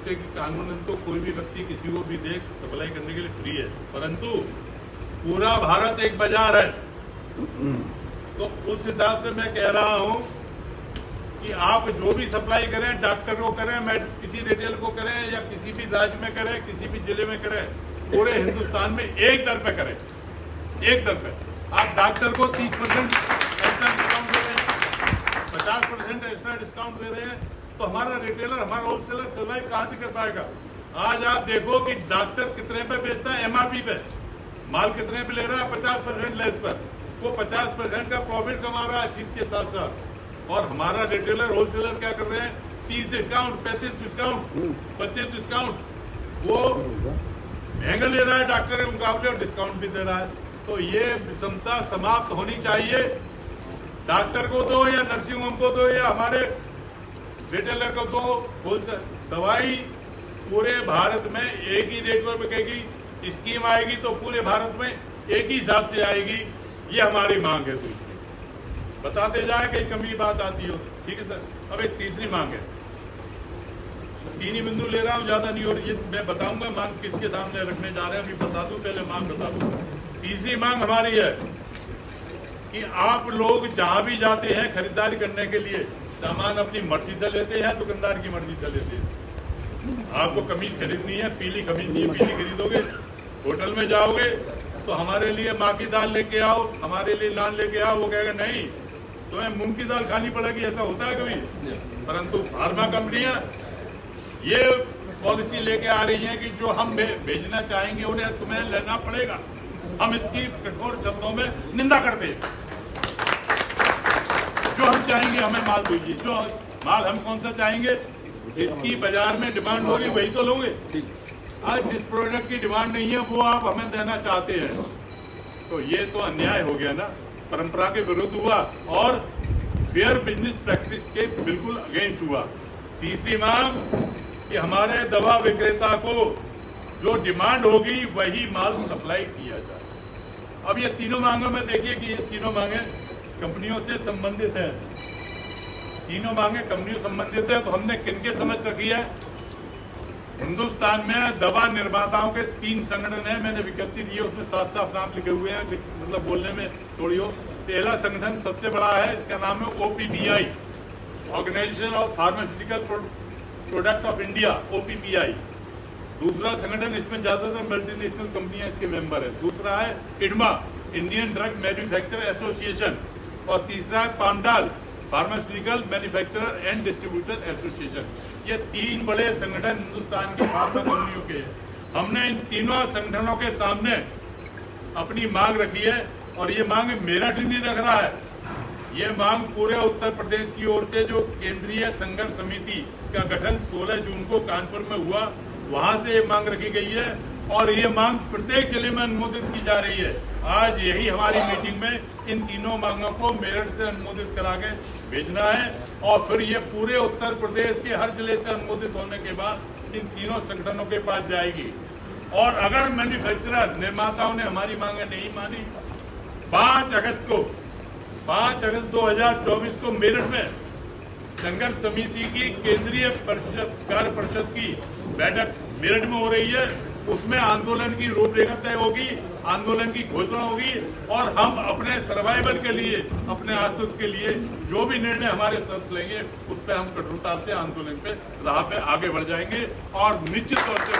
है कि कानूनन तो कोई भी व्यक्ति किसी को भी दे सप्लाई करने के लिए फ्री है, परंतु पूरा भारत एक बाजार है। तो उस हिसाब से मैं कह रहा हूं कि आप जो भी सप्लाई करें, डॉक्टर को करें, मैं किसी रिटेल को करें या किसी भी राज्य में करें, किसी भी जिले में करें, पूरे हिंदुस्तान में एक दर पे करें, एक दर पे। आप डॉक्टर को 30% एक्स्ट्रा डिस्काउंट दे रहे हैं, 50% एक्स्ट्रा डिस्काउंट दे रहे हैं, तो हमारा रिटेलर, हमारा होलसेलर सर्वाइव कहां से कर पाएगा? आज आप देखो कि डॉक्टर कितने पे बेचता है, एमआरपी पे माल कितने पे ले रहा है, 50% लेस पर। वो 50% का प्रॉफिट कमा रहा है फीस के साथ साथ, और हमारा रिटेलर होलसेलर क्या कर रहे हैं, 30 डिस्काउंट, 35 डिस्काउंट, 25 डिस्काउंट, वो महंगा ले रहा है डॉक्टर के मुकाबले और डिस्काउंट भी दे रहा है। तो ये विषमता समाप्त होनी चाहिए। डॉक्टर को दो या नर्सिंग होम को दो या हमारे रिटेलर को दो, होलसेल दवाई पूरे भारत में एक ही रेट पर बिकेगी। स्कीम आएगी तो पूरे भारत में एक ही हिसाब से आएगी, ये हमारी मांग है। तो इसमें बताते जाए कहीं कमी बात आती हो, ठीक है सर। अब एक तीसरी मांग है, 3 ही बिंदु ले रहा हूँ, ज्यादा नहीं हो रही, मैं बताऊंगा मांग किसके सामने रखने जा रहे हैं, अभी बता दूं, पहले मांग बता दूं। तीसरी मांग हमारी है कि आप लोग जहां भी जाते हैं खरीदारी करने के लिए, सामान अपनी मर्जी से लेते हैं, दुकानदार की मर्जी से लेते हैं। आपको कमीज खरीदनी है, पीली कमीज नहीं है, पीली खरीदोगे। होटल में जाओगे तो हमारे लिए माँ की दाल लेके आओ, हमारे लिए नान लेके आओ, वो कहेगा नहीं तुम्हें मूंग की दाल खानी पड़ेगी। ऐसा होता है कभी? परंतु फार्मा कंपनियां ये पॉलिसी लेके आ रही है कि जो हम भेजना चाहेंगे उन्हें तुम्हें लेना पड़ेगा। हम इसकी कठोर शब्दों में निंदा करते हैं। जो हम चाहेंगे हमें माल दीजिए, जो माल हम कौन सा चाहेंगे, जिसकी बाजार में डिमांड होगी वही तो लोगे। आज जिस प्रोडक्ट की डिमांड नहीं है वो आप हमें देना चाहते हैं, तो ये तो अन्याय हो गया ना, परंपरा के विरुद्ध हुआ और फेयर बिजनेस प्रैक्टिस के बिल्कुल अगेंस्ट हुआ। तीसरी मांग कि हमारे दवा विक्रेता को जो डिमांड होगी वही माल सप्लाई किया जाए। अब ये तीनों मांगों में देखिए कि ये तीनों मांगे कंपनियों से संबंधित है, तीनों मांगे कंपनियों संबंधित है। तो हमने किनके समझ रखी है, हिंदुस्तान में दवा निर्माताओं के 3 संगठन है, मैंने विज्ञप्ति दी है, उसमें साफ साफ नाम लिखे हुए हैं, मतलब बोलने में थोड़ी हो। पहला संगठन सबसे बड़ा है, इसका नाम है OPPI, organization of pharmaceutical product of India, OPPI। दूसरा संगठन, इसमें ज्यादातर मल्टीनेशनल कंपनियां इसके मेंबर है। दूसरा है IDMA, Indian drug manufacturer association, और तीसरा है pandal, pharmaceutical manufacturer and distributor association. ये 3 बड़े संगठन हिंदुस्तान की फार्मा कंपनियों के हैं। हमने इन तीनों संगठनों के सामने अपनी मांग रखी है, और ये मांग मेरठ ही नहीं रख रहा है, ये मांग पूरे उत्तर प्रदेश की ओर से जो केंद्रीय संघर्ष समिति का गठन 16 जून को कानपुर में हुआ, वहां से ये मांग रखी गई है, और ये मांग प्रत्येक जिले में अनुमोदित की जा रही है। आज यही हमारी मीटिंग में इन तीनों मांगों को मेरठ से अनुमोदित करा के भेजना है, और फिर ये पूरे उत्तर प्रदेश के हर जिले से अनुमोदित होने के बाद इन तीनों संगठनों के पास जाएगी। और अगर मैन्युफैक्चरर निर्माताओं ने हमारी मांगे नहीं मानी, 5 अगस्त 2024 को मेरठ में संघर्ष समिति की केंद्रीय कार्य परिषद की बैठक मेरठ में हो रही है, उसमें आंदोलन की रूपरेखा तय होगी, आंदोलन की घोषणा होगी, और हम अपने सर्वाइवल के लिए, अपने अस्तित्व के लिए जो भी निर्णय हमारे साथ लेंगे उस पर हम कठोरता से आंदोलन पे राह पे आगे बढ़ जाएंगे और निश्चित तौर से